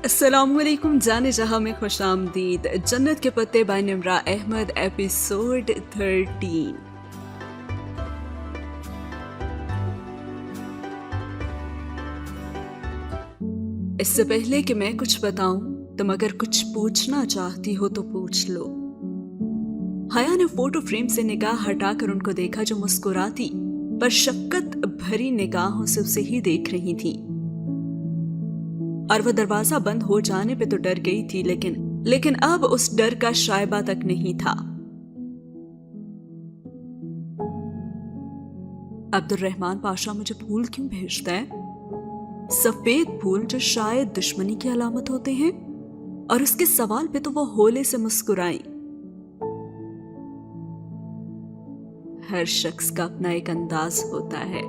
السلام علیکم جانے جہاں میں خوش آمدید. جنت کے پتے بائی نمرہ احمد ایپیسوڈ 13. اس سے پہلے کہ میں کچھ بتاؤں تم اگر کچھ پوچھنا چاہتی ہو تو پوچھ لو. حیا نے فوٹو فریم سے نگاہ ہٹا کر ان کو دیکھا جو مسکراتی پر شفقت بھری نگاہوں سے اسے ہی دیکھ رہی تھی. اور وہ دروازہ بند ہو جانے پہ تو ڈر گئی تھی لیکن اب اس ڈر کا شائبہ تک نہیں تھا. عبد الرحمن پاشا مجھے پھول کیوں بھیجتا ہے؟ سفید پھول جو شاید دشمنی کی علامت ہوتے ہیں. اور اس کے سوال پہ تو وہ ہولے سے مسکرائی. ہر شخص کا اپنا ایک انداز ہوتا ہے.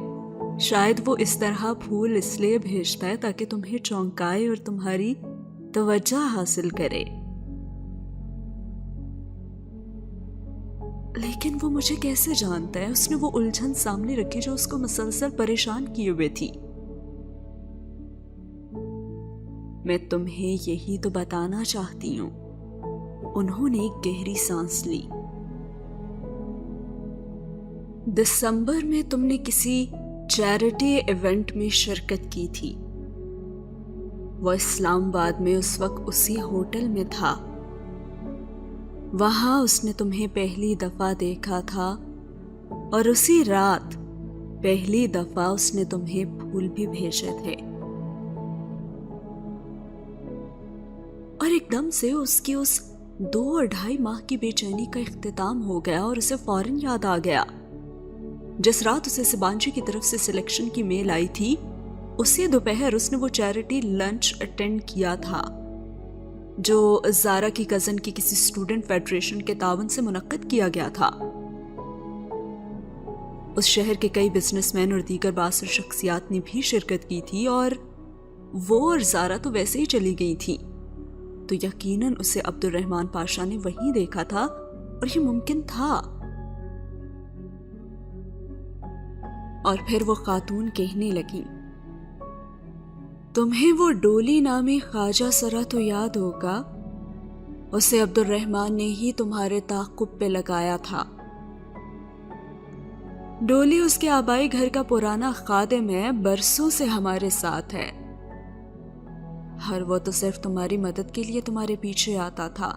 شاید وہ اس طرح پھول اس لیے بھیجتا ہے تاکہ تمہیں چونکائے اور تمہاری توجہ حاصل کرے. لیکن وہ مجھے کیسے جانتا ہے؟ اس نے وہ الجھن سامنے رکھی جو اس کو مسلسل پریشان کیے ہوئے تھی. میں تمہیں یہی تو بتانا چاہتی ہوں. انہوں نے ایک گہری سانس لی. دسمبر میں تم نے کسی چیریٹی ایونٹ میں شرکت کی تھی. وہ اسلام آباد میں اس وقت اسی ہوٹل میں تھا. وہاں اس نے تمہیں پہلی دفعہ دیکھا تھا اور اسی رات پہلی دفعہ اس نے تمہیں پھول بھی بھیجے تھے. اور ایک دم سے اس کی اس 2 اور 2.5 ماہ کی بے چینی کا اختتام ہو گیا اور اسے فوراً یاد آ گیا. جس رات اسے سبانچی کی طرف سے سلیکشن کی میل آئی تھی اسی دوپہر اس نے وہ چیریٹی لنچ اٹینڈ کیا تھا جو زارا کی کزن کی کسی اسٹوڈنٹ فیڈریشن کے تعاون سے منعقد کیا گیا تھا. اس شہر کے کئی بزنس مین اور دیگر بااثر شخصیات نے بھی شرکت کی تھی اور وہ اور زارا تو ویسے ہی چلی گئی تھی. تو یقیناً اسے عبد الرحمن پاشا نے وہیں دیکھا تھا اور یہ ممکن تھا. اور پھر وہ خاتون کہنے لگی، تمہیں وہ ڈولی نامی خواجہ سرا تو یاد ہوگا. اسے عبد الرحمن نے ہی تمہارے تعاقب پہ لگایا تھا. ڈولی اس کے آبائی گھر کا پرانا خادم ہے، برسوں سے ہمارے ساتھ ہے. ہر وہ تو صرف تمہاری مدد کے لیے تمہارے پیچھے آتا تھا.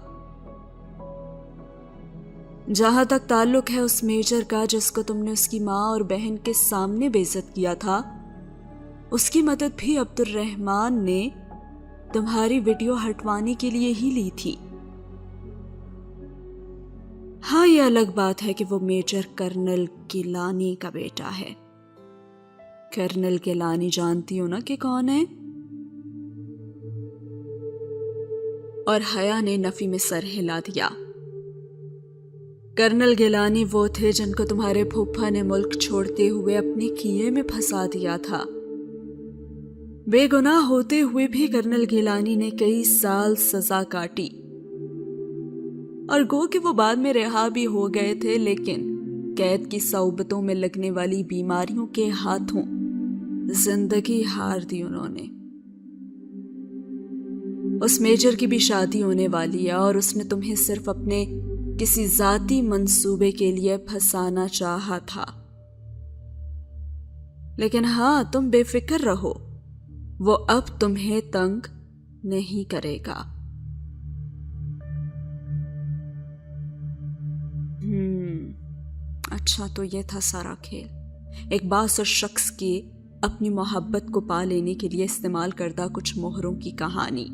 جہاں تک تعلق ہے اس میجر کا جس کو تم نے اس کی ماں اور بہن کے سامنے بے عزت کیا تھا، اس کی مدد بھی عبد الرحمن نے تمہاری ویڈیو ہٹوانے کے لیے ہی لی تھی. ہاں یہ الگ بات ہے کہ وہ میجر کرنل گیلانی کا بیٹا ہے. کرنل گیلانی جانتی ہو نا کہ کون ہے؟ اور حیا نے نفی میں سر ہلا دیا. کرنل گیلانی وہ تھے جن کو تمہارے پھوپھا نے ملک چھوڑتے ہوئے اپنے کیے میں پھنسا دیا تھا. بے گناہ ہوتے ہوئے بھی کرنل گیلانی نے کئی سال سزا کاٹی اور گو کہ وہ بعد میں رہا بھی ہو گئے تھے، لیکن قید کی صعوبتوں میں لگنے والی بیماریوں کے ہاتھوں زندگی ہار دی انہوں نے. اس میجر کی بھی شادی ہونے والی ہے اور اس نے تمہیں صرف اپنے کسی ذاتی منصوبے کے لیے پھنسانا چاہا تھا. لیکن ہاں تم بے فکر رہو، وہ اب تمہیں تنگ نہیں کرے گا. اچھا تو یہ تھا سارا کھیل. ایک بااثر شخص کی اپنی محبت کو پا لینے کے لیے استعمال کردہ کچھ مہروں کی کہانی.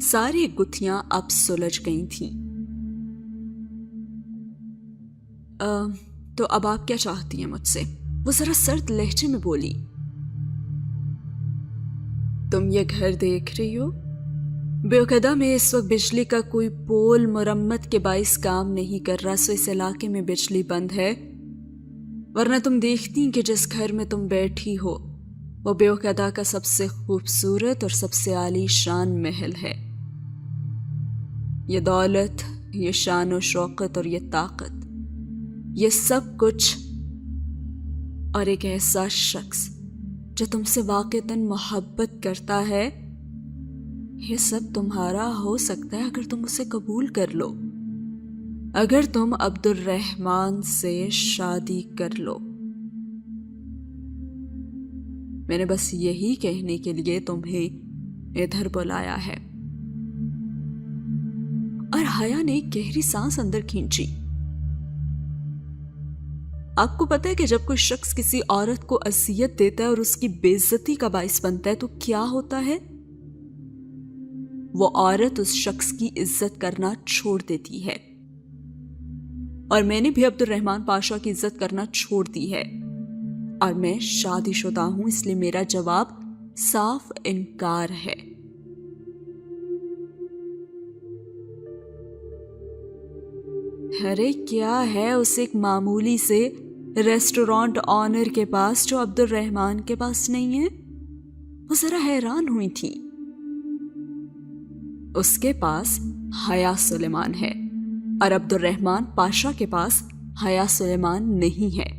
ساری گتھیاں اب سلجھ گئی تھیں. تو اب آپ کیا چاہتی ہیں مجھ سے؟ وہ ذرا سرد لہجے میں بولی. تم یہ گھر دیکھ رہی ہو؟ بیوقدہ میں اس وقت بجلی کا کوئی پول مرمت کے باعث کام نہیں کر رہا، سو اس علاقے میں بجلی بند ہے. ورنہ تم دیکھتی کہ جس گھر میں تم بیٹھی ہو وہ بیوقدہ کا سب سے خوبصورت اور سب سے عالی شان محل ہے. یہ دولت، یہ شان و شوکت اور یہ طاقت، یہ سب کچھ اور ایک ایسا شخص جو تم سے واقعتاً محبت کرتا ہے، یہ سب تمہارا ہو سکتا ہے اگر تم اسے قبول کر لو، اگر تم عبد الرحمن سے شادی کر لو۔ میں نے بس یہی کہنے کے لیے تمہیں ادھر بلایا ہے۔ اور حیا نے ایک گہری سانس اندر کھینچی۔ آپ کو پتہ ہے کہ جب کوئی شخص کسی عورت کو اذیت دیتا ہے اور اس کی بے عزتی کا باعث بنتا ہے تو کیا ہوتا ہے؟ وہ عورت اس شخص کی عزت کرنا چھوڑ دیتی ہے، اور میں نے بھی عبد الرحمن پاشا کی عزت کرنا چھوڑ دی ہے، اور میں شادی شدہ ہوں، اس لیے میرا جواب صاف انکار ہے۔ ارے کیا ہے اس ایک معمولی سے ریسٹورانٹ آنر کے پاس جو عبد الرحمن کے پاس نہیں ہے؟ وہ ذرا حیران ہوئی تھی۔ اس کے پاس حیا سلیمان ہے اور عبد الرحمن پاشا کے پاس حیا سلیمان نہیں ہے۔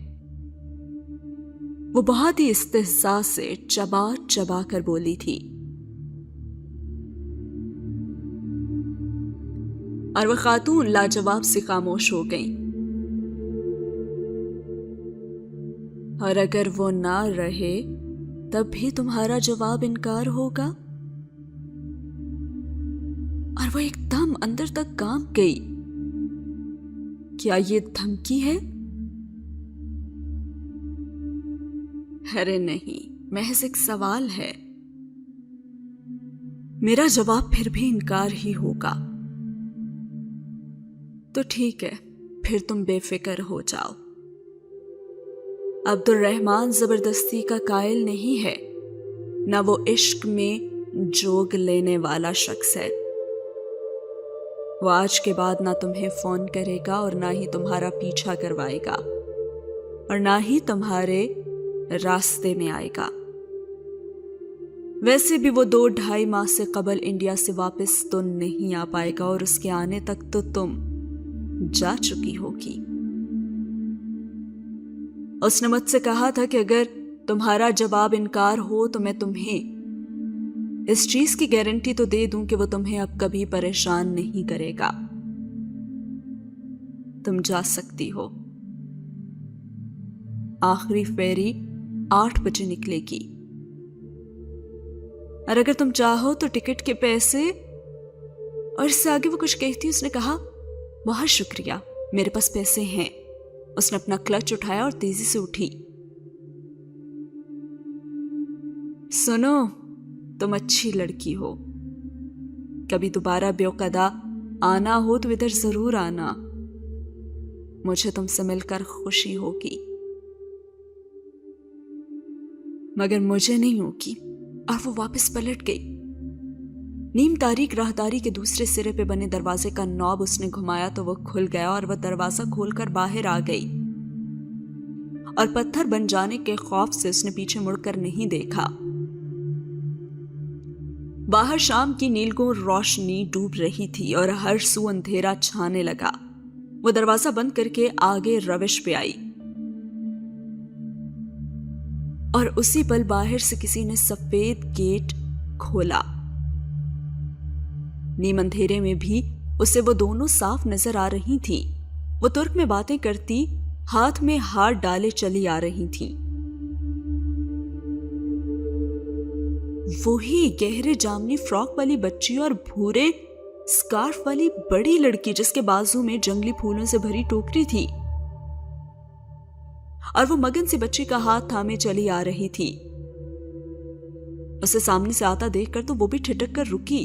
وہ بہت ہی استہزاء سے چبا چبا کر بولی تھی، اور وہ خاتون لاجواب سے خاموش ہو گئی۔ اور اگر وہ نہ رہے تب بھی تمہارا جواب انکار ہوگا؟ اور وہ ایک دم اندر تک کانپ گئی۔ کیا یہ دھمکی ہے؟ ارے نہیں، محض ایک سوال ہے۔ میرا جواب پھر بھی انکار ہی ہوگا۔ تو ٹھیک ہے، پھر تم بے فکر ہو جاؤ۔ عبد الرحمن زبردستی کا قائل نہیں ہے، نہ وہ عشق میں جوگ لینے والا شخص ہے۔ وہ آج کے بعد نہ تمہیں فون کرے گا اور نہ ہی تمہارا پیچھا کروائے گا، اور نہ ہی تمہارے راستے میں آئے گا۔ ویسے بھی وہ 2-2.5 ماہ سے قبل انڈیا سے واپس تو نہیں آ پائے گا، اور اس کے آنے تک تو تم جا چکی ہوگی۔ اس نے مجھ سے کہا تھا کہ اگر تمہارا جواب انکار ہو تو میں تمہیں اس چیز کی گارنٹی تو دے دوں کہ وہ تمہیں اب کبھی پریشان نہیں کرے گا۔ تم جا سکتی ہو۔ آخری فیری 8 بجے نکلے گی، اور اگر تم چاہو تو ٹکٹ کے پیسے، اور اس سے آگے وہ کچھ کہتی اس نے کہا، بہت شکریہ، میرے پاس پیسے ہیں۔ اس نے اپنا کلچ اٹھایا اور تیزی سے اٹھی۔ سنو، تم اچھی لڑکی ہو، کبھی دوبارہ بیوقدہ آنا ہو تو ادھر ضرور آنا، مجھے تم سے مل کر خوشی ہوگی، مگر مجھے نہیں ہوگی۔ اور وہ واپس پلٹ گئی۔ نیم تاریک راہداری کے دوسرے سرے پہ بنے دروازے کا نوب اس نے گھمایا تو وہ کھل گیا، اور وہ دروازہ کھول کر باہر آ گئی، اور پتھر بن جانے کے خوف سے اس نے پیچھے مڑ کر نہیں دیکھا۔ باہر شام کی نیلگوں روشنی ڈوب رہی تھی اور ہر سو اندھیرا چھانے لگا۔ وہ دروازہ بند کر کے آگے روش پہ آئی، اور اسی پل باہر سے کسی نے سفید گیٹ کھولا۔ نیم اندھیرے میں بھی اسے وہ دونوں صاف نظر آ رہی تھیں۔ وہ ترک میں باتیں کرتی، ہاتھ میں ہاتھ ڈالے چلی آ رہی تھیں۔ وہی گہرے جامنی فراک والی بچی اور بھورے اسکارف والی بڑی لڑکی جس کے بازو میں جنگلی پھولوں سے بھری ٹوکری تھی، اور وہ مگن سے بچی کا ہاتھ تھامے چلی آ رہی تھی۔ اسے سامنے سے آتا دیکھ کر تو وہ بھی ٹھٹک کر رکی۔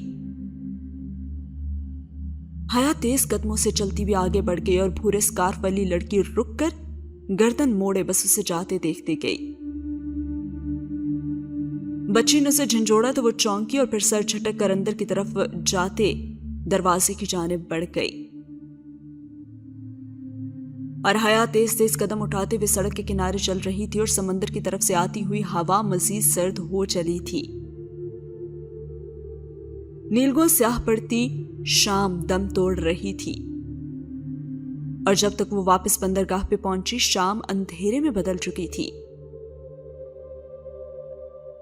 حیا تیز قدموں سے چلتی ہوئی آگے بڑھ گئی، اور بھورے اسکارف والی لڑکی رک کر گردن موڑے بس اسے جاتے دیکھتی گئی۔ بچی نے اسے جھنجھوڑا تو وہ چونکی اور پھر سر جھٹک کر اندر کی طرف جاتے دروازے کی جانب بڑھ گئی، اور حیا تیز تیز قدم اٹھاتے ہوئے سڑک کے کنارے چل رہی تھی، اور سمندر کی طرف سے آتی ہوئی ہوا مزید سرد ہو چلی تھی۔ نیلگوں سیاہ پڑتی شام دم توڑ رہی تھی، اور جب تک وہ واپس بندرگاہ پہ پہنچی شام اندھیرے میں بدل چکی تھی۔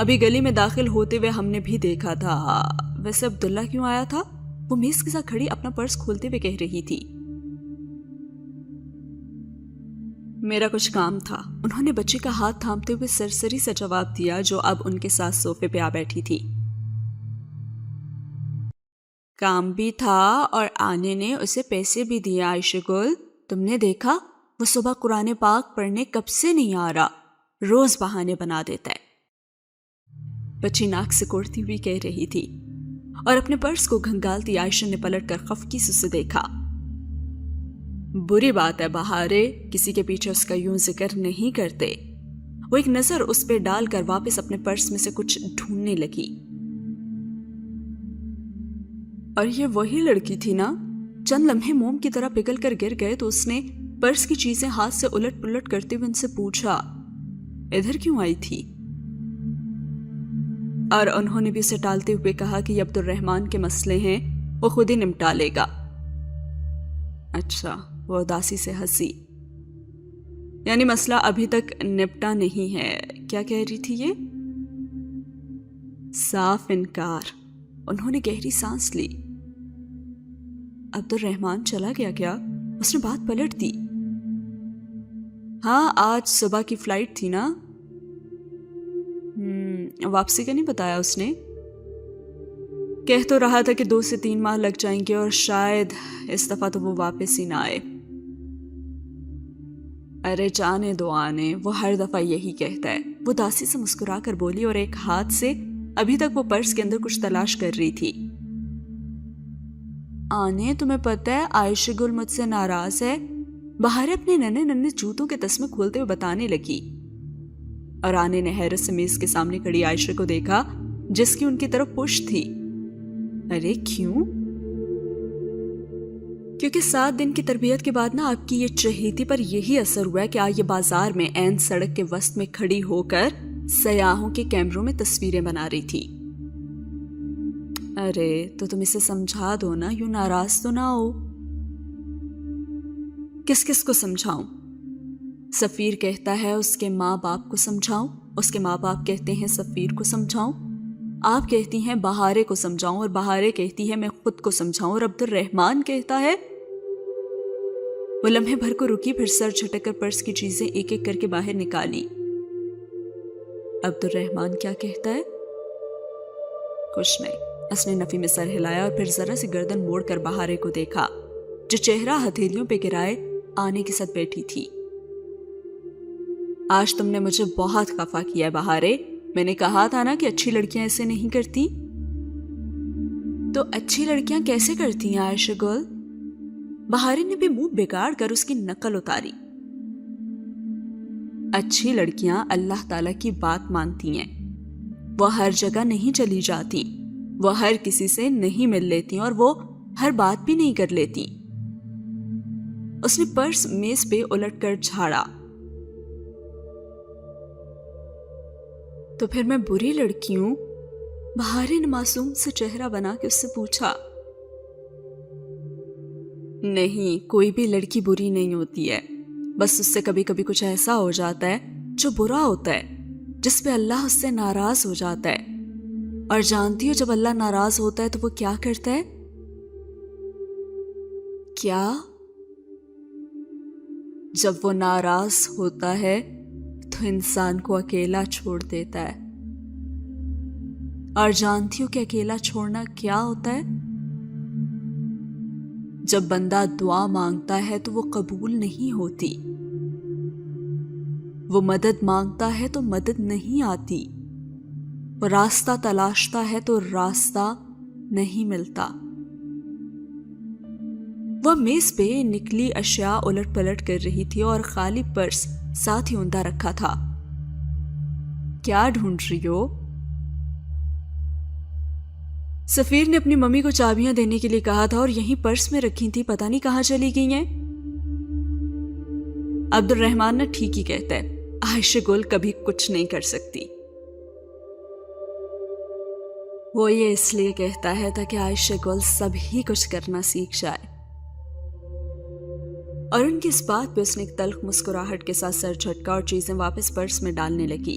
ابھی گلی میں داخل ہوتے ہوئے ہم نے بھی دیکھا تھا. ویسے عبداللہ کیوں آیا تھا؟ وہ میز کے ساتھ کھڑی اپنا پرس کھولتے ہوئے کہہ رہی تھی. میرا کچھ کام تھا. انہوں نے بچے کا ہاتھ تھامتے ہوئے سرسری سے جواب دیا جو اب ان کے ساتھ صوفے پہ آ بیٹھی تھی. کام بھی تھا اور آنے نے اسے پیسے بھی دیے. عائشہ گل تم نے دیکھا وہ صبح قرآن پاک پڑھنے کب سے نہیں آ رہا, روز بہانے بنا دیتا ہے. بچی ناک سے کوڑتی ہوئی کہہ رہی تھی اور اپنے پرس کو گھنگالتی عائشہ نے پلٹ کر خفگی سے اسے دیکھا. بری بات ہے بہارے, کسی کے پیچھے اس کا یوں ذکر نہیں کرتے. وہ ایک نظر اس پہ ڈال کر واپس اپنے پرس میں سے کچھ ڈھونڈنے لگی. اور یہ وہی لڑکی تھی نا؟ چند لمحے موم کی طرح پگھل کر گر گئے تو اس نے پرس کی چیزیں ہاتھ سے الٹ پلٹ کرتے ہوئے ان سے پوچھا, ادھر کیوں آئی تھی؟ اور انہوں نے بھی اسے ٹالتے ہوئے کہا کہ یہ عبدالرحمن کے مسئلے ہیں, وہ خود ہی نمٹا لے گا. اچھا, وہ اداسی سے ہنسی. یعنی مسئلہ ابھی تک نپٹا نہیں ہے. کیا کہہ رہی تھی یہ؟ صاف انکار. انہوں نے گہری سانس لی. عبدالرحمن چلا گیا کیا؟ اس نے بات پلٹ دی. ہاں, آج صبح کی فلائٹ تھی نا. واپسی کا نہیں بتایا اس نے؟ کہہ تو رہا تھا کہ 2 سے 3 ماہ لگ جائیں گے اور شاید اس دفعہ تو وہ واپس ہی نہ آئے. ارے جانے دو آنے, وہ ہر دفعہ یہی کہتا ہے. وہ داسی سے مسکرا کر بولی اور ایک ہاتھ سے ابھی تک وہ پرس کے اندر کچھ تلاش کر رہی تھی. آنے تمہیں پتہ ہے عائشہ گل مجھ سے ناراض ہے. باہر اپنے ننے ننے جوتوں کے تسمے کھولتے ہوئے بتانے لگی. اور آنے نے حیرت سے میز کے سامنے کھڑی عائشہ کو دیکھا جس کی ان کی طرف پشت تھی. ارے کیوں؟ کیونکہ 7 دن کی تربیت کے بعد نا آپ کی یہ چہیتی پر یہی اثر ہوا ہے کہ آج یہ بازار میں عین سڑک کے وسط میں کھڑی ہو کر سیاحوں کے کیمروں میں تصویریں بنا رہی تھی. ارے تو تم اسے سمجھا دو نا, یوں ناراض تو نہ ہو. کس کس کو سمجھاؤں؟ سفیر کہتا ہے اس کے ماں باپ کو سمجھاؤں, اس کے ماں باپ کہتے ہیں سفیر کو سمجھاؤں, آپ کہتی ہیں بہارے کو سمجھاؤں اور بہارے کہتی ہے میں خود کو سمجھاؤں, اور عبدالرحمن کہتا ہے. وہ لمحے بھر کو رکی, پھر سر جھٹک کر پرس کی چیزیں ایک ایک کر کے باہر نکالی. عبدالرحمن کیا کہتا ہے؟ کچھ نہیں. اس نے نفی میں سر ہلایا اور پھر ذرا سی گردن موڑ کر بہارے کو دیکھا جو چہرہ ہتھیلیوں پہ گرائے آنے کے ساتھ بیٹھی تھی. آج تم نے مجھے بہت خفا کیا ہے بہارے. میں نے کہا تھا نا کہ اچھی لڑکیاں ایسے نہیں کرتی. تو اچھی لڑکیاں کیسے کرتی ہیں عائشہ گل؟ بہارے نے بھی منہ بگاڑ کر اس کی نقل اتاری. اچھی لڑکیاں اللہ تعالیٰ کی بات مانتی ہیں. وہ ہر جگہ نہیں چلی جاتی, وہ ہر کسی سے نہیں مل لیتی اور وہ ہر بات بھی نہیں کر لیتی. اس نے پرس میز پہ الٹ کر جھاڑا. تو پھر میں بری لڑکی ہوں؟ بہارے نے معصوم سے چہرہ بنا کے اس سے پوچھا. نہیں, کوئی بھی لڑکی بری نہیں ہوتی ہے, بس اس سے کبھی کبھی کچھ ایسا ہو جاتا ہے جو برا ہوتا ہے, جس پہ اللہ اس سے ناراض ہو جاتا ہے. اور جانتی ہو جب اللہ ناراض ہوتا ہے تو وہ کیا کرتا ہے؟ کیا؟ جب وہ ناراض ہوتا ہے تو انسان کو اکیلا چھوڑ دیتا ہے. اور جانتی ہو کہ اکیلا چھوڑنا کیا ہوتا ہے؟ جب بندہ دعا مانگتا ہے تو وہ قبول نہیں ہوتی, وہ مدد مانگتا ہے تو مدد نہیں آتی, وہ راستہ تلاشتا ہے تو راستہ نہیں ملتا. وہ میز پہ نکلی اشیاء الٹ پلٹ کر رہی تھی اور خالی پرس ساتھ ہی اوندا رکھا تھا. کیا ڈھونڈ رہی ہو؟ سفیر نے اپنی ممی کو چابیاں دینے کے لیے کہا تھا اور یہیں پرس میں رکھی تھی, پتہ نہیں کہاں چلی گئی ہیں. عبدالرحمن نے ٹھیک ہی کہتا ہے, عائشہ گل کبھی کچھ نہیں کر سکتی. وہ یہ اس لیے کہتا ہے تاکہ عائشہ گل سب ہی کچھ کرنا سیکھ جائے. اور ان کی اس بات پہ اس نے ایک تلخ مسکراہٹ کے ساتھ سر جھٹکا اور چیزیں واپس پرس میں ڈالنے لگی.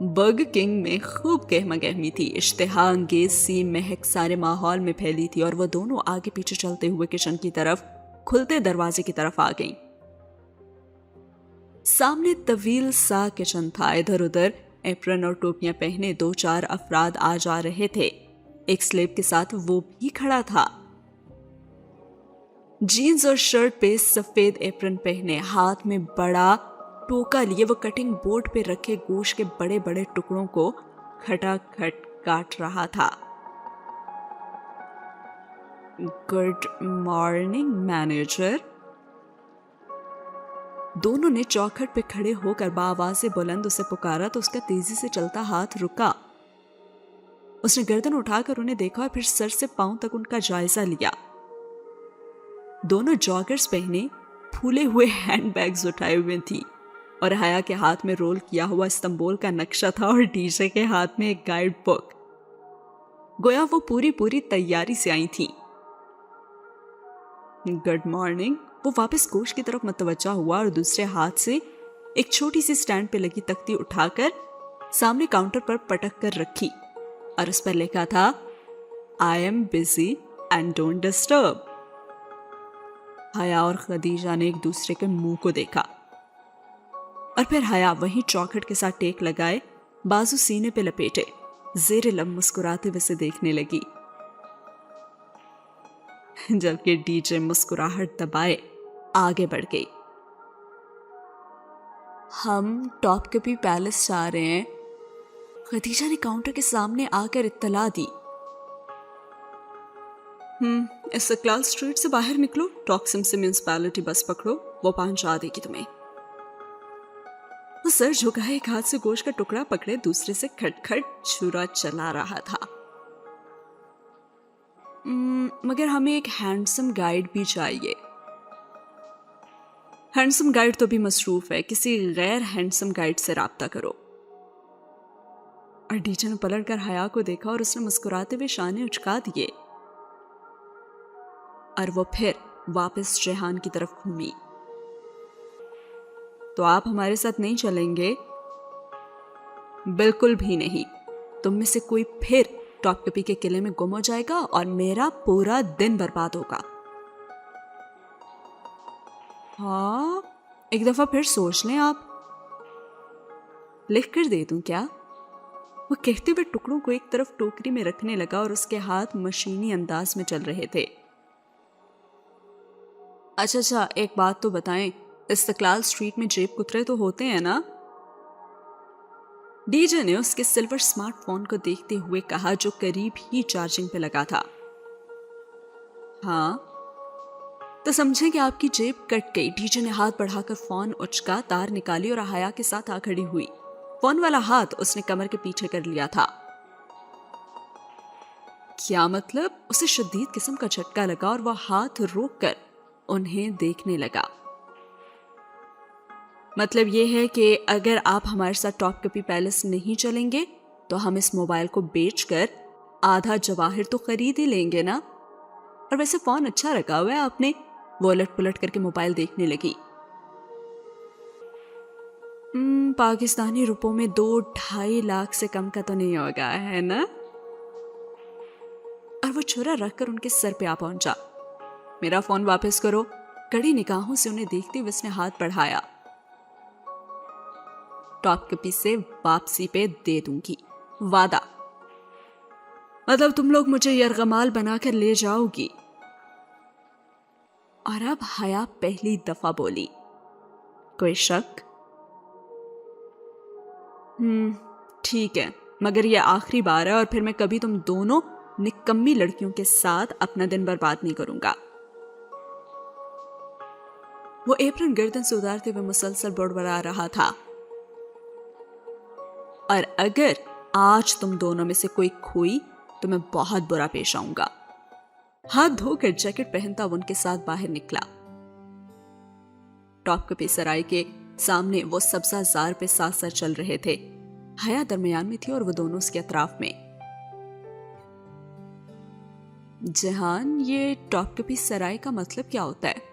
برگر کنگ میں خوب گہما گہمی تھی. اشتہا انگیز سی مہک سارے ماحول میں پھیلی تھی اور وہ دونوں آگے پیچھے چلتے ہوئے کچن کی طرف کھلتے دروازے کی طرف آ گئیں. سامنے طویل سا کچن تھا. ادھر ادھر ایپرن اور ٹوپیاں پہنے 2-4 افراد آ جا رہے تھے. ایک سلیب کے ساتھ وہ بھی کھڑا تھا. جینز اور شرٹ پہ سفید ایپرن پہنے, ہاتھ میں بڑا ٹوکا لیے وہ کٹنگ بورڈ پہ رکھے گوشت کے بڑے بڑے ٹکڑوں کو کھٹا کھٹ کاٹ رہا تھا. Good morning manager. دونوں نے چوکھٹ پہ کھڑے ہو کر بآواز بلند اسے پکارا تو اس کا تیزی سے چلتا ہاتھ رکا. اس نے گردن اٹھا کر انہیں دیکھا اور پھر سر سے پاؤں تک ان کا جائزہ لیا. دونوں جاگرز پہنے پھولے ہوئے ہینڈ بیگز اٹھائے ہوئے تھی اور حیا کے ہاتھ میں رول کیا ہوا استنبول کا نقشہ تھا اور ڈی جے کے ہاتھ میں ایک گائیڈ بک. گویا وہ پوری تیاری سے آئی تھی. Good morning. وہ واپس گوشت کی طرف متوجہ ہوا اور دوسرے ہاتھ سے ایک چھوٹی سی سٹینڈ پہ لگی تختی اٹھا کر سامنے کاؤنٹر پر پٹک کر رکھی اور اس پر لکھا تھا I am busy and don't disturb. حیا اور خدیجہ نے ایک دوسرے کے منہ کو دیکھا اور پھر حیا وہیں چوکھٹ کے ساتھ ٹیک لگائے, بازو سینے پہ لپیٹے, زیر لب مسکراتے ہوئے سے دیکھنے لگی, جبکہ ڈی جے مسکراہٹ دبائے آگے بڑھ گئی. ہم ٹاپ کپی پیلس جا رہے ہیں, خدیجہ نے کاؤنٹر کے سامنے آ کر اطلاع دی. استقلال اسٹریٹ سے باہر نکلو, ٹاکسم سے میونسپیلٹی بس پکڑو, وہ پہنچا دے گی تمہیں. وہ سر جھکائے ایک ہاتھ سے گوشت کا ٹکڑا پکڑے دوسرے سے کھٹ کھٹ چھرا چلا رہا تھا. مگر ہمیں ایک ہینڈسم گائیڈ بھی چاہیے. ہینڈسم گائیڈ تو بھی مصروف ہے, کسی غیر ہینڈسم گائیڈ سے رابطہ کرو. اور ڈیچر نے پلٹ کر حیا کو دیکھا اور اس نے مسکراتے ہوئے شانے اچکا دیے اور وہ پھر واپس جہان کی طرف گھومی. تو آپ ہمارے ساتھ نہیں چلیں گے؟ بالکل بھی نہیں. تم میں سے کوئی پھر ٹاپ کپی کے قلعے میں گم ہو جائے گا اور میرا پورا دن برباد ہوگا. ہاں, ایک دفعہ پھر سوچ لیں. آپ لکھ کر دے دوں کیا؟ وہ کہتے ہوئے ٹکڑوں کو ایک طرف ٹوکری میں رکھنے لگا اور اس کے ہاتھ مشینی انداز میں چل رہے تھے. اچھا, ایک بات تو بتائیں, استقلال اسٹریٹ میں جیب کترے تو ہوتے ہیں نا؟ ڈی جے نے اس کے سلور سمارٹ فون کو دیکھتے ہوئے کہا جو قریب ہی چارجنگ پہ لگا تھا. ہاں, تو سمجھیں کہ آپ کی جیب کٹ گئی. ڈی جے نے ہاتھ بڑھا کر فون اچکا, تار نکالی اور حیا کے ساتھ آ کھڑی ہوئی. فون والا ہاتھ اس نے کمر کے پیچھے کر لیا تھا. کیا مطلب؟ اسے شدید قسم کا جھٹکا لگا اور وہ ہاتھ روک کر انہیں دیکھنے لگا. مطلب یہ ہے کہ اگر آپ ہمارے ساتھ ٹاپ کپی پیلس نہیں چلیں گے تو ہم اس موبائل کو بیچ کر آدھا جواہر تو خرید ہی لیں گے نا. اور ویسے فون اچھا رکھا ہوا ہے آپ نے. وہ الٹ پلٹ کر کے موبائل دیکھنے لگی. پاکستانی روپوں میں 2-2.5 لاکھ سے کم کا تو نہیں ہوگا, ہے نا؟ اور وہ چھرا رکھ کر ان کے سر پہ آ پہنچا. میرا فون واپس کرو. کڑی نگاہوں سے انہیں دیکھتے ہوئے اس نے ہاتھ بڑھایا. ٹاپ کپی سے واپسی پہ دے دوں گی, وعدہ. مطلب تم لوگ مجھے یرغمال بنا کر لے جاؤ گی؟ اور اب حیا پہلی دفعہ بولی. کوئی شک؟ ٹھیک ہے, مگر یہ آخری بار ہے اور پھر میں کبھی تم دونوں نکمی لڑکیوں کے ساتھ اپنا دن برباد نہیں کروں گا. وہ ایپرن گردن سے اتارتے ہوئے مسلسل بڑبڑا رہا تھا. اور اگر آج تم دونوں میں سے کوئی کھوئی تو میں بہت برا پیش آؤں گا. ہاتھ دھو کر جیکٹ پہنتا وہ ان کے ساتھ باہر نکلا. ٹاپ کپی سرائی کے سامنے وہ سبزہ زار پہ ساتھ ساتھ چل رہے تھے. حیا درمیان میں تھی اور وہ دونوں اس کے اطراف میں. جہان, یہ ٹاپ کپی سرائی کا مطلب کیا ہوتا ہے؟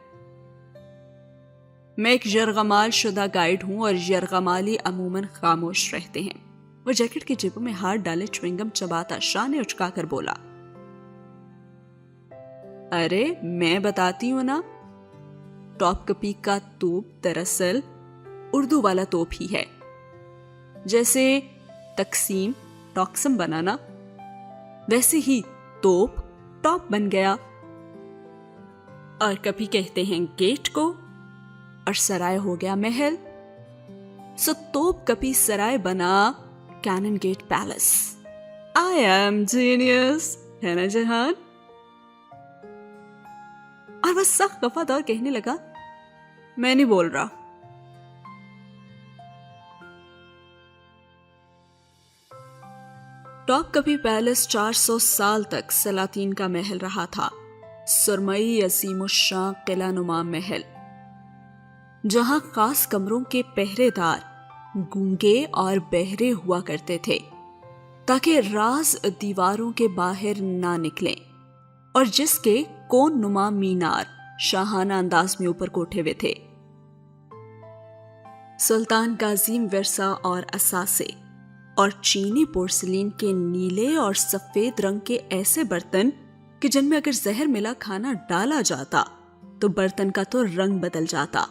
میں ایک یرغمال شدہ گائیڈ ہوں اور یرغمالی عموماً خاموش رہتے ہیں. وہ جیکٹ کی جیبوں میں ہاتھ ڈالے چوئنگم چباتا شانے اچکا کر بولا، ارے میں بتاتی ہوں نا، ٹاپ کپی کا توپ دراصل اردو والا توپ ہی ہے، جیسے تقسیم ٹاکسم بنانا، ویسے ہی توپ ٹاپ بن گیا۔ اور کبھی کہتے ہیں گیٹ کو، اور سرائے ہو گیا محل، سو توپ کپی سرائے بنا cannon gate palace. I am genius, ہے نا جہان؟ اور وہ سخت وفاد اور کہنے لگا، میں نہیں بول رہا۔ ٹاپ کپی پیلس 400 سال تک سلاطین کا محل رہا تھا، سرمئی عظیم الشان قلعہ نما محل، جہاں خاص کمروں کے پہرے دار گونگے اور بہرے ہوا کرتے تھے تاکہ راز دیواروں کے باہر نہ نکلیں، اور جس کے کون نما مینار شاہانہ انداز میں اوپر کوٹھے ہوئے تھے۔ سلطان کا عظیم ورثہ اور اثاثے اور چینی پورسلین کے نیلے اور سفید رنگ کے ایسے برتن کہ جن میں اگر زہر ملا کھانا ڈالا جاتا تو برتن کا تو رنگ بدل جاتا،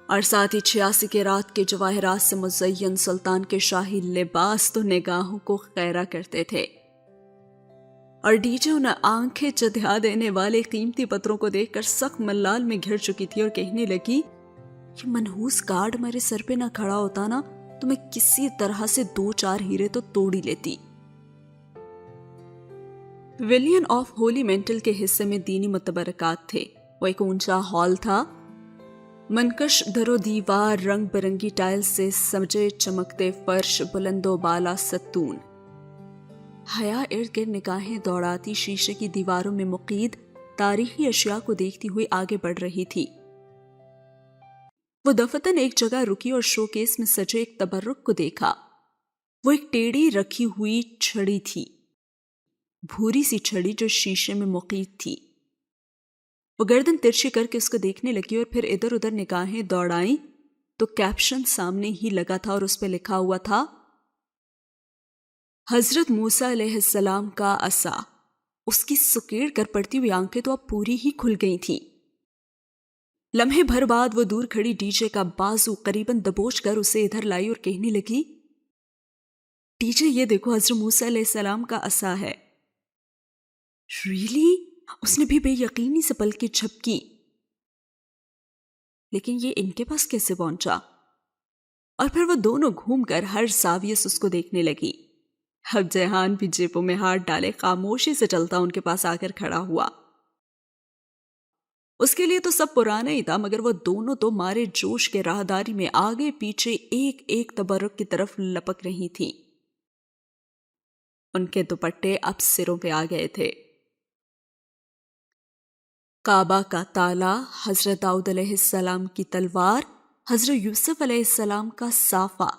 اور ساتھ ہی 86 کے رات کے جواہرات سے مزین سلطان کے شاہی لباس تو نگاہوں کو خیرہ کرتے تھے، اور ڈی جے انہیں آنکھیں چدھیا دینے والے قیمتی پتھروں کو دیکھ کر سخت ملال میں گھر چکی تھی اور کہنے لگی، یہ منحوس کارڈ میرے سر پہ نہ کھڑا ہوتا نا تو میں کسی طرح سے 2-4 ہیرے تو توڑ ہی لیتی۔ ویلین آف ہولی مینٹل کے حصے میں دینی متبرکات تھے۔ وہ ایک اونچا ہال تھا، منکش در و دیوار، رنگ برنگی ٹائل سے سجے چمکتے فرش، بلند و بالا ستون، حیا ارد گرد نگاہیں دوڑاتی شیشے کی دیواروں میں مقید تاریخی اشیاء کو دیکھتی ہوئی آگے بڑھ رہی تھی۔ وہ دفتن ایک جگہ رکی اور شو کیس میں سجے ایک تبرک کو دیکھا۔ وہ ایک ٹیڑھی رکھی ہوئی چھڑی تھی، بھوری سی چھڑی جو شیشے میں مقید تھی۔ وہ گردن ترچھی کر کے اس کو دیکھنے لگی اور پھر ادھر ادھر نگاہیں دوڑائیں تو کیپشن سامنے ہی لگا تھا اور اس پہ لکھا ہوا تھا، حضرت موسیٰ علیہ السلام کا عصا۔ اس کی سکیڑ کر پڑتی ہوئی آنکھیں تو اب پوری ہی کھل گئی تھیں۔ لمحے بھر بعد وہ دور کھڑی ڈی جے کا بازو قریباً دبوچ کر اسے ادھر لائی اور کہنے لگی، ڈی جے یہ دیکھو، حضرت موسیٰ علیہ السلام کا عصا ہے۔ ریلی؟ اس نے بھی بے یقینی سے پلکیں جھپکی، لیکن یہ ان کے پاس کیسے پہنچا؟ اور پھر وہ دونوں گھوم کر ہر زاویے سے اس کو دیکھنے لگی۔ اب جہان بھی جیبوں میں ہاتھ ڈالے خاموشی سے چلتا ان کے پاس آ کر کھڑا ہوا۔ اس کے لیے تو سب پرانا ہی تھا، مگر وہ دونوں تو مارے جوش کے راہداری میں آگے پیچھے ایک ایک تبرک کی طرف لپک رہی تھی۔ ان کے دوپٹے اب سروں پہ آ گئے تھے۔ کعبہ کا تالا، حضرت داؤد علیہ السلام کی تلوار، حضرت یوسف علیہ السلام کا صافہ،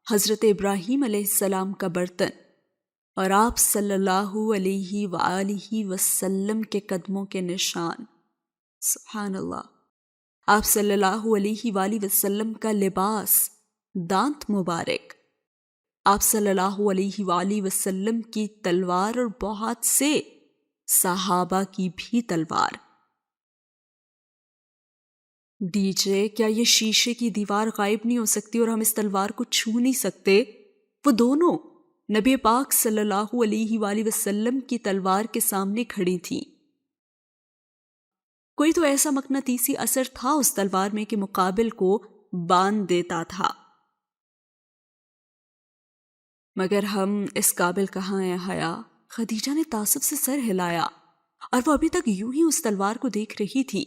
حضرت ابراہیم علیہ السلام کا برتن، اور آپ صلی اللہ علیہ وآلہ وسلم کے قدموں کے نشان۔ سبحان اللہ۔ آپ صلی اللہ علیہ وآلہ وسلم کا لباس، دانت مبارک، آپ صلی اللہ علیہ وآلہ وسلم کی تلوار اور بہت سے صحابہ کی بھی تلوار۔ ڈی جے، کیا یہ شیشے کی دیوار غائب نہیں ہو سکتی اور ہم اس تلوار کو چھو نہیں سکتے؟ وہ دونوں نبی پاک صلی اللہ علیہ وآلہ وسلم کی تلوار کے سامنے کھڑی تھی۔ کوئی تو ایسا مقناطیسی اثر تھا اس تلوار میں کہ مقابل کو باندھ دیتا تھا، مگر ہم اس قابل کہاں ہیں حیا؟ خدیجہ نے تعصب سے سر ہلایا، اور وہ ابھی تک یوں ہی اس تلوار کو دیکھ رہی تھی۔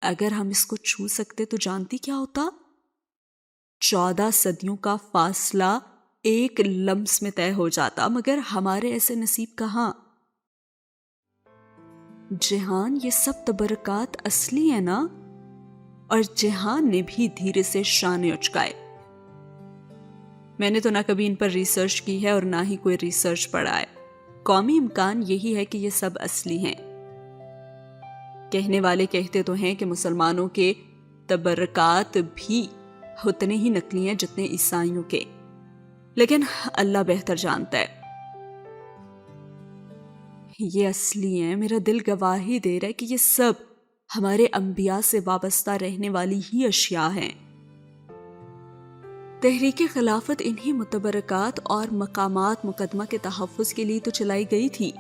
اگر ہم اس کو چھو سکتے تو جانتی کیا ہوتا؟ 14 صدیوں کا فاصلہ ایک لمس میں طے ہو جاتا، مگر ہمارے ایسے نصیب کہاں؟ جہان، یہ سب تبرکات اصلی ہیں نا؟ اور جہان نے بھی دھیرے سے شانے اچکائے۔ میں نے تو نہ کبھی ان پر ریسرچ کی ہے اور نہ ہی کوئی ریسرچ پڑھا ہے۔ قومی امکان یہی ہے کہ یہ سب اصلی ہیں۔ کہنے والے کہتے تو ہیں کہ مسلمانوں کے تبرکات بھی اتنے ہی نکلی ہیں جتنے عیسائیوں کے، لیکن اللہ بہتر جانتا ہے یہ اصلی ہیں۔ میرا دل گواہی دے رہا ہے کہ یہ سب ہمارے انبیاء سے وابستہ رہنے والی ہی اشیاء ہیں۔ تحریک خلافت انہی متبرکات اور مقامات مقدمہ کے تحفظ کے لیے تو چلائی گئی تھی۔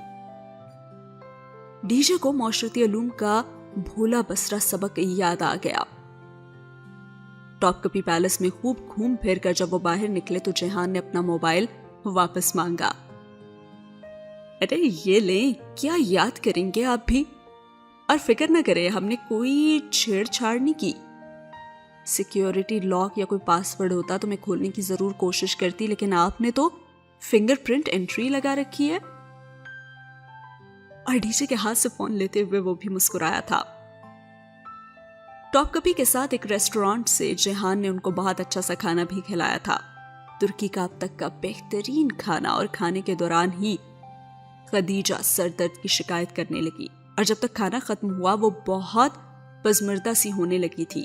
ڈی جے کو معاشرتی علوم کا بھولا بسرا سبق یاد آ گیا۔ ٹاپ کپی پیلس میں خوب گھوم پھر کر جب وہ باہر نکلے تو جہان نے اپنا موبائل واپس مانگا۔ ارے یہ لیں، کیا یاد کریں گے آپ بھی؟ اور فکر نہ کرے، ہم نے کوئی چھیڑ چھاڑ نہیں کی۔ سیکیورٹی لاک یا کوئی پاسورڈ ہوتا تو میں کھولنے کی ضرور کوشش کرتی، لیکن آپ نے تو فنگر پرنٹ انٹری لگا رکھی ہے۔ اور ڈی جے کے ہاتھ سے فون لیتے ہوئے وہ بھی مسکرایا تھا۔ ٹاپ کپی کے ساتھ ایک ریسٹورانٹ سے جہان نے ان کو بہت اچھا سا کھانا بھی کھلایا تھا، ترکی کا اب تک کا بہترین کھانا۔ اور کھانے کے دوران ہی خدیجہ سر درد کی شکایت کرنے لگی، اور جب تک کھانا ختم ہوا وہ بہت پزمردہ سی ہونے لگی تھی۔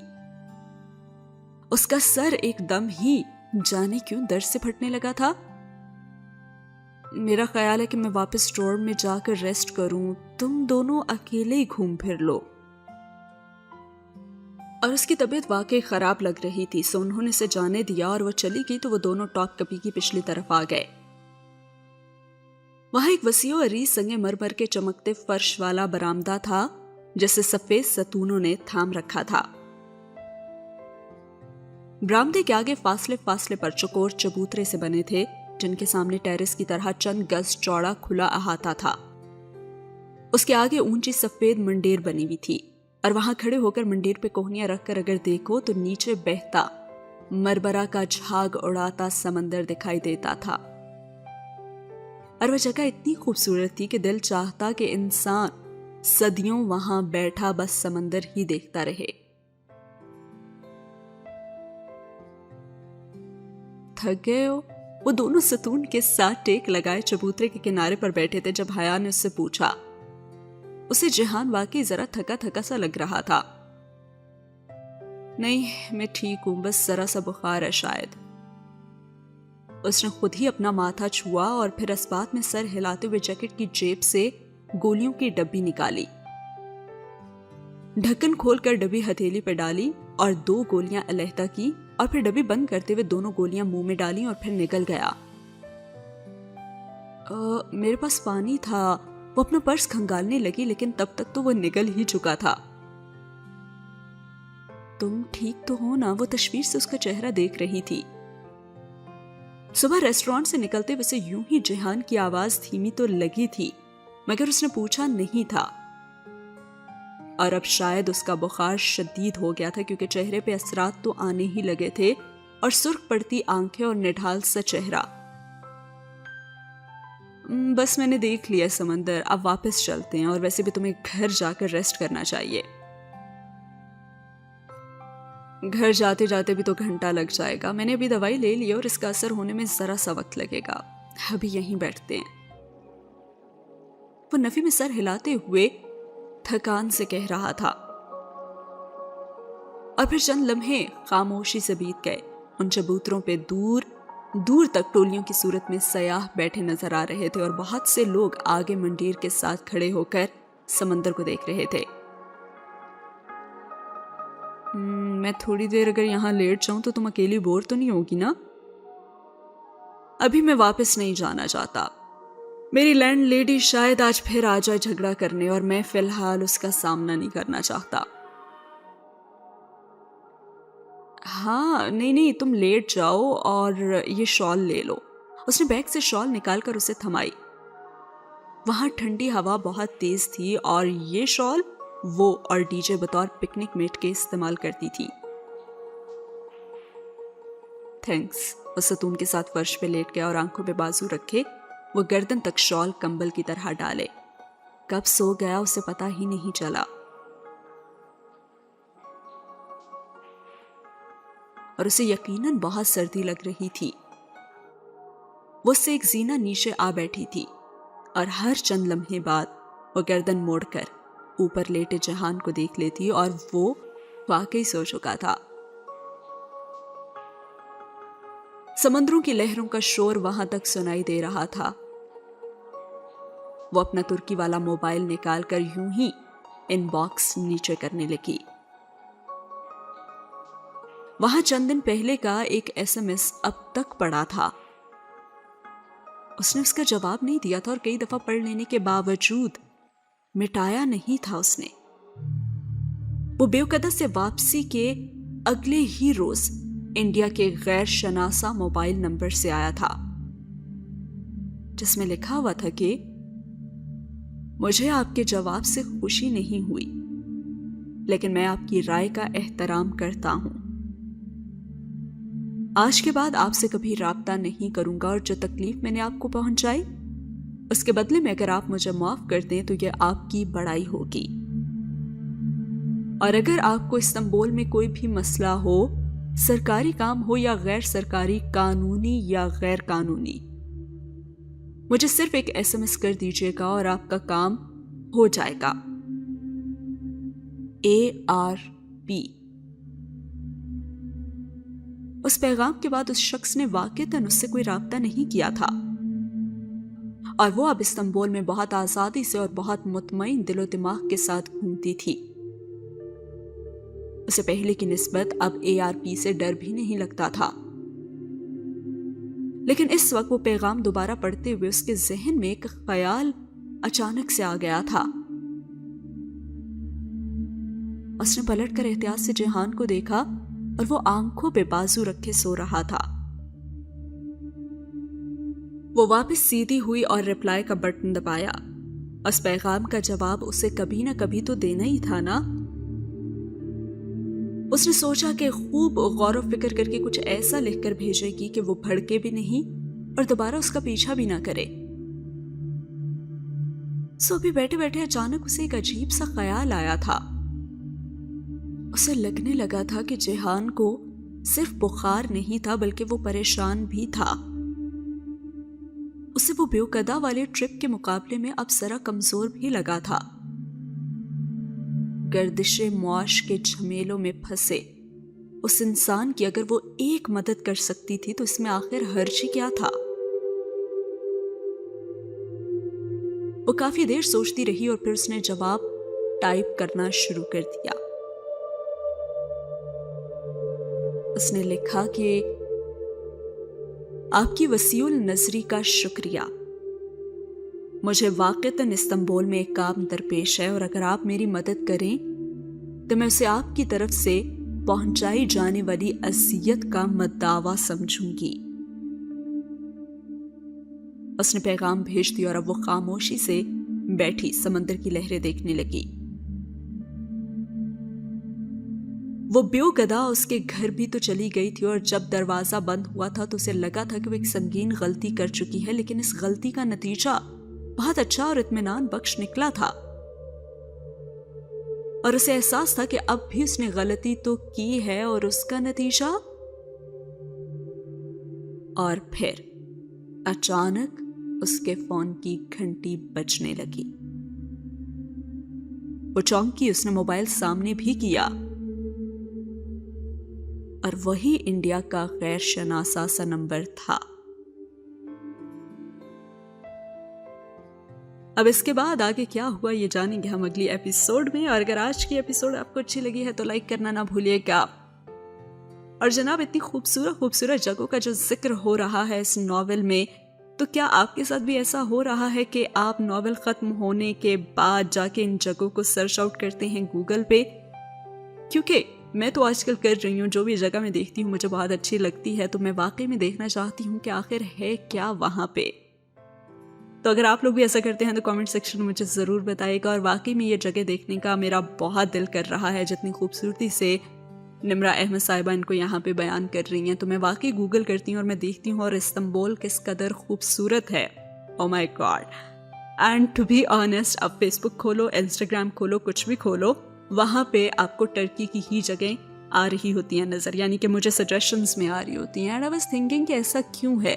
اس کا سر ایک دم ہی جانے کیوں درد سے پھٹنے لگا تھا۔ میرا خیال ہے کہ میں واپس اسٹور میں جا کر ریسٹ کروں، تم دونوں اکیلے ہی گھوم پھر لو۔ اور اس کی طبیعت واقعی خراب لگ رہی تھی، سو انہوں نے اسے جانے دیا اور وہ چلی گئی تو وہ دونوں ٹاپ کپی کی پچھلی طرف آ گئے۔ وہاں ایک وسیع و عریض سنگ مرمر کے چمکتے فرش والا برآمدہ تھا جسے سفید ستونوں نے تھام رکھا تھا۔ برآمدے کے آگے فاصلے فاصلے پر چکور چبوترے سے بنے تھے، جن کے سامنے ٹیرس کی طرح چند گز چوڑا کھلا احاطہ تھا۔ اس کے آگے اونچی سفید منڈیر بنی ہوئی تھی، اور وہاں کھڑے ہو کر منڈیر پہ کوہنیاں رکھ کر اگر دیکھو تو نیچے بہتا مربرا کا جھاگ اڑاتا سمندر دکھائی دیتا تھا۔ اور وہ جگہ اتنی خوبصورت تھی کہ دل چاہتا کہ انسان صدیوں وہاں بیٹھا بس سمندر ہی دیکھتا رہے۔ تھک گئے ہو؟ وہ دونوں ستون کے ساتھ ٹیک لگائے چبوترے کے کنارے پر بیٹھے تھے جب حیا نے اس سے پوچھا۔ اسے جہان واقعی ذرا تھکا تھکا سا لگ رہا تھا۔ نہیں، میں ٹھیک ہوں، بس ذرا سا بخار ہے شاید۔ اس نے خود ہی اپنا ماتھا چھوا اور پھر اسبات میں سر ہلاتے ہوئے جیکٹ کی جیب سے گولیوں کی ڈبی نکالی، ڈھکن کھول کر ڈبی ہتھیلی پہ ڈالی اور 2 گولیاں علیحدہ کی، اور پھر ڈبی بند کرتے ہوئے دونوں گولیاں منہ میں ڈالی اور پھر نکل گیا۔ میرے پاس پانی تھا۔ وہ اپنا پرس کھنگالنے لگی، لیکن تب تک تو وہ نگل ہی چکا تھا۔ تم ٹھیک تو ہو نا؟ وہ تشویش سے اس کا چہرہ دیکھ رہی تھی۔ صبح ریسٹورانٹ سے نکلتے ویسے یوں ہی جہان کی آواز دھیمی تو لگی تھی، مگر اس نے پوچھا نہیں تھا۔ اور اب شاید اس کا بخار شدید ہو گیا تھا، کیونکہ چہرے پہ اثرات تو آنے ہی لگے تھے، اور سرخ پڑتی آنکھیں اور نڈھال سا چہرہ۔ بس میں نے دیکھ لیا سمندر، اب واپس چلتے ہیں، اور ویسے بھی تمہیں گھر جا کر ریسٹ کرنا چاہیے۔ گھر جاتے جاتے بھی تو گھنٹہ لگ جائے گا۔ میں نے ابھی دوائی لے لی اور اس کا اثر ہونے میں ذرا سا وقت لگے گا، ابھی یہیں بیٹھتے ہیں۔ وہ نفی میں سر ہلاتے ہوئے تھکان سے کہہ رہا تھا، اور پھر چند لمحے خاموشی سے بیت گئے۔ ان چبوتروں پہ دور دور تک ٹولیوں کی صورت میں سیاح بیٹھے نظر آ رہے تھے، اور بہت سے لوگ آگے منڈیر کے ساتھ کھڑے ہو کر سمندر کو دیکھ رہے تھے۔ میں تھوڑی دیر اگر یہاں لیٹ جاؤں تو تم اکیلی بور تو نہیں ہوگی نا؟ ابھی میں واپس نہیں جانا چاہتا۔ میری لینڈ لیڈی شاید آج پھر آ جائے جھگڑا کرنے، اور میں فی الحال اس کا سامنا نہیں کرنا چاہتا۔ ہاں نہیں، تم لیٹ جاؤ اور یہ شال لے لو۔ اس نے بیگ سے شال نکال کر اسے تھمائی۔ وہاں ٹھنڈی ہوا بہت تیز تھی، اور یہ شال وہ اور ڈی جے بطور پکنک میٹ کے استعمال کرتی تھی۔ تھینکس۔ وہ ستون کے ساتھ فرش پہ لیٹ گیا اور آنکھوں پہ بازو رکھے وہ گردن تک شال کمبل کی طرح ڈالے۔ کب سو گیا اسے پتا ہی نہیں چلا، اور اسے یقیناً بہت سردی لگ رہی تھی۔ وہ اس سے ایک زینہ نیچے آ بیٹھی تھی، اور ہر چند لمحے بعد وہ گردن موڑ کر اوپر لیٹے جہان کو دیکھ لیتی، اور وہ واقعی سو چکا تھا۔ سمندروں کی لہروں کا شور وہاں تک سنائی دے رہا تھا۔ وہ اپنا ترکی والا موبائل نکال کر یوں ہی ان باکس نیچے کرنے لگی۔ وہاں چند دن پہلے کا ایک SMS اب تک پڑا تھا۔ اس نے اس کا جواب نہیں دیا تھا اور کئی دفعہ پڑھ لینے کے باوجود مٹایا نہیں تھا اس نے۔ وہ بیوقدہ سے واپسی کے اگلے ہی روز انڈیا کے غیر شناسا موبائل نمبر سے آیا تھا، جس میں لکھا ہوا تھا کہ مجھے آپ کے جواب سے خوشی نہیں ہوئی، لیکن میں آپ کی رائے کا احترام کرتا ہوں۔ آج کے بعد آپ سے کبھی رابطہ نہیں کروں گا، اور جو تکلیف میں نے آپ کو پہنچائی اس کے بدلے میں اگر آپ مجھے معاف کر دیں تو یہ آپ کی بڑائی ہوگی۔ اور اگر آپ کو استنبول میں کوئی بھی مسئلہ ہو، سرکاری کام ہو یا غیر سرکاری، قانونی یا غیر قانونی، مجھے صرف ایک SMS کر دیجیے گا اور آپ کا کام ہو جائے گا۔ ARP۔ اس پیغام کے بعد اس شخص نے واقعتاً اس سے کوئی رابطہ نہیں کیا تھا، اور وہ اب استنبول میں بہت آزادی سے اور بہت مطمئن دل و دماغ کے ساتھ گھومتی تھی۔ اسے پہلے کی نسبت اب ARP سے ڈر بھی نہیں لگتا تھا، لیکن اس وقت وہ پیغام دوبارہ پڑھتے ہوئے اس کے ذہن میں ایک خیال اچانک سے آ گیا تھا۔ اس نے پلٹ کر احتیاط سے جیہان کو دیکھا اور وہ آنکھوں پہ بازو رکھے سو رہا تھا۔ وہ واپس سیدھی ہوئی اور رپلائی کا بٹن دبایا۔ اس پیغام کا جواب اسے کبھی نہ کبھی تو دینا ہی تھا نا۔ اس نے سوچا کہ خوب غور و فکر کر کے کچھ ایسا لکھ کر بھیجے گی کہ وہ بھڑکے بھی نہیں اور دوبارہ اس کا پیچھا بھی نہ کرے۔ سو بھی بیٹھے بیٹھے اچانک اسے ایک عجیب سا خیال آیا تھا۔ اسے لگنے لگا تھا کہ جیہان کو صرف بخار نہیں تھا بلکہ وہ پریشان بھی تھا۔ اسے وہ بیوقدہ والے ٹرپ کے مقابلے میں اب ذرا کمزور بھی لگا تھا۔ گردش معاش کے جھمیلوں میں پھنسے اس انسان کی اگر وہ ایک مدد کر سکتی تھی تو اس میں آخر حرج ہی کیا تھا؟ وہ کافی دیر سوچتی رہی اور پھر اس نے جواب ٹائپ کرنا شروع کر دیا۔ اس نے لکھا کہ آپ کی وسیع النظری کا شکریہ، مجھے واقعتاً استنبول میں ایک کام درپیش ہے اور اگر آپ میری مدد کریں تو میں اسے آپ کی طرف سے پہنچائی جانے والی اذیت کا مدعا سمجھوں گی۔ اس نے پیغام بھیج دیا اور اب وہ خاموشی سے بیٹھی سمندر کی لہریں دیکھنے لگی۔ وہ بیوقدہ اس کے گھر بھی تو چلی گئی تھی اور جب دروازہ بند ہوا تھا تو اسے لگا تھا کہ وہ ایک سنگین غلطی کر چکی ہے، لیکن اس غلطی کا نتیجہ بہت اچھا اور اطمینان بخش نکلا تھا، اور اسے احساس تھا کہ اب بھی اس نے غلطی تو کی ہے اور اس کا نتیجہ۔ اور پھر اچانک اس کے فون کی گھنٹی بجنے لگی۔ وہ چونکی، اس نے موبائل سامنے بھی کیا اور وہی انڈیا کا غیر شناسا سا نمبر تھا۔ اب اس کے بعد آگے کیا ہوا یہ جانیں گے ہم اگلی ایپیسوڈ میں، اور اگر آج کی ایپیسوڈ آپ کو اچھی لگی ہے تو لائک کرنا نہ بھولیے گا۔ اور جناب اتنی خوبصورت جگہوں کا جو ذکر ہو رہا ہے اس ناول میں، تو کیا آپ کے ساتھ بھی ایسا ہو رہا ہے کہ آپ ناول ختم ہونے کے بعد جا کے ان جگہوں کو سرچ آؤٹ کرتے ہیں گوگل پہ؟ کیونکہ میں تو آج کل کر رہی ہوں، جو بھی جگہ میں دیکھتی ہوں مجھے بہت اچھی لگتی ہے تو میں واقعی میں دیکھنا چاہتی ہوں کہ آخر ہے کیا وہاں پہ۔ تو اگر آپ لوگ بھی ایسا کرتے ہیں تو کامنٹ سیکشن میں مجھے ضرور بتائیے گا، اور واقعی میں یہ جگہ دیکھنے کا میرا بہت دل کر رہا ہے۔ جتنی خوبصورتی سے نمرہ احمد صاحبہ ان کو یہاں پہ بیان کر رہی ہیں تو میں واقعی گوگل کرتی ہوں اور میں دیکھتی ہوں اور استنبول کس قدر خوبصورت ہے۔ Oh my god. And to be honest, اب فیس بک کھولو، انسٹاگرام کھولو، کچھ بھی کھولو، وہاں پہ آپ کو ٹرکی کی ہی جگہیں آ رہی ہوتی ہیں نظر، یعنی کہ مجھے سجیشنز میں آ رہی ہوتی ہیں۔ اینڈ آئی واز تھنکنگ کہ ایسا کیوں ہے؟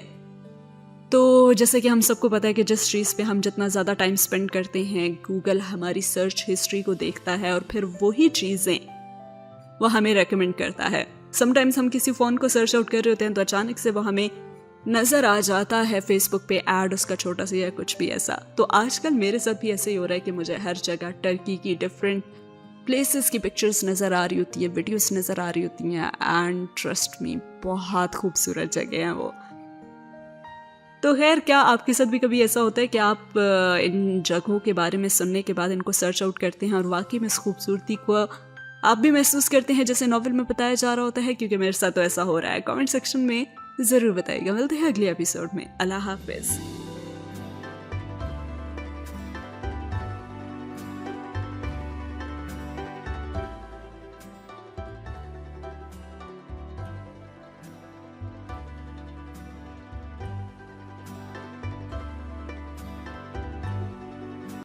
تو جیسے کہ ہم سب کو پتہ ہے کہ جس چیز پہ ہم جتنا زیادہ ٹائم سپینڈ کرتے ہیں، گوگل ہماری سرچ ہسٹری کو دیکھتا ہے اور پھر وہی چیزیں وہ ہمیں ریکمینڈ کرتا ہے۔ سم ٹائمز ہم کسی فون کو سرچ آؤٹ کر رہے ہوتے ہیں تو اچانک سے وہ ہمیں نظر آ جاتا ہے فیس بک پہ ایڈ اس کا چھوٹا سا یا کچھ بھی ایسا. تو آج کل میرے ساتھ بھی ایسے ہی ہو رہا ہے کہ مجھے ہر جگہ ٹرکی کی ڈفرینٹ پلیسز کی پکچرز نظر آ رہی ہوتی ہیں, ویڈیوز نظر آ رہی ہوتی ہیں, اینڈ ٹرسٹ می بہت خوبصورت جگہ ہیں وہ. تو خیر, کیا آپ کے ساتھ بھی کبھی ایسا ہوتا ہے کہ آپ ان جگہوں کے بارے میں سننے کے بعد ان کو سرچ آؤٹ کرتے ہیں اور واقعی میں اس خوبصورتی کو آپ بھی محسوس کرتے ہیں جیسے ناول میں بتایا جا رہا ہوتا ہے؟ کیونکہ میرے ساتھ تو ایسا ہو رہا ہے. کامنٹ سیکشن میں ضرور بتائیے گا. ملتے ہیں اگلے ایپیسوڈ میں. اللہ حافظ.